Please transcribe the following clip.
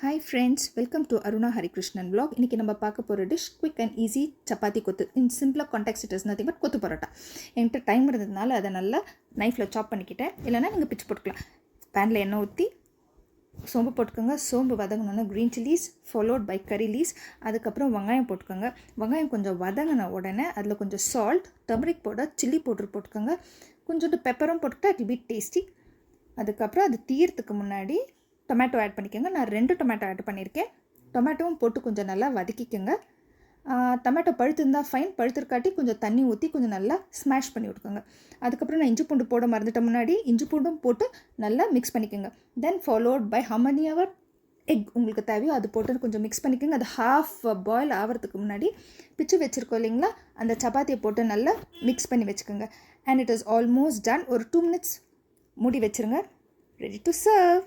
Hi friends, welcome to Aruna Harikrishnan vlog. இன்னைக்கு நம்ம பார்க்க போகிற dish quick and easy chapati kothu. In சிம்பிளாக context it is nothing but kothu parotta. என்கிட்ட டைம் இருந்ததுனால அதை நல்லா நைஃப்பில் சாப் பண்ணிக்கிட்டேன். இல்லைனா நீங்கள் பிச்சு போட்டுக்கலாம். பேனில் எண்ணெய் ஊற்றி சோம்பு போட்டுக்கோங்க. சோம்பு வதங்கினோன்னா க்ரீன் சில்லிஸ் ஃபாலோட் பை கறி லீஸ். அதுக்கப்புறம் வெங்காயம் போட்டுக்கோங்க. வெங்காயம் கொஞ்சம் வதங்கின உடனே அதில் கொஞ்சம் salt, turmeric powder, chilli powder போட்டுக்கோங்க. கொஞ்சோண்டு பெப்பரும் போட்டுக்கிட்டா இட் பி டேஸ்டி. அதுக்கப்புறம் அது தீர்த்துக்கு முன்னாடி டொமேட்டோ ஆட் பண்ணிக்கோங்க. நான் 2 டொமேட்டோ ஆட் பண்ணியிருக்கேன். டொமேட்டோவும் போட்டு கொஞ்சம் நல்லா வதக்கிக்கோங்க. டொமேட்டோ பழுத்திருந்தால் ஃபைன், பழுத்திருக்காட்டி கொஞ்சம் தண்ணி ஊற்றி கொஞ்சம் நல்லா ஸ்மாஷ் பண்ணி விட்டுக்கோங்க. அதுக்கப்புறம் நான் இஞ்சி பூண்டு போட மறந்துட்டேன். முன்னாடி இஞ்சி பூண்டும் போட்டு நல்லா மிக்ஸ் பண்ணிக்கோங்க. Then followed by how many hour egg உங்களுக்கு தேவையோ அது போட்டு கொஞ்சம் மிக்ஸ் பண்ணிக்கோங்க. அது ஹாஃப் பாயில் ஆகிறதுக்கு முன்னாடி பிச்சு வச்சுருக்கோம் இல்லைங்களா, அந்த சப்பாத்தியை போட்டு நல்லா மிக்ஸ் பண்ணி வச்சுக்கோங்க. And it is almost done. ஒரு 2 minutes மூடி வச்சுருங்க. Ready to serve.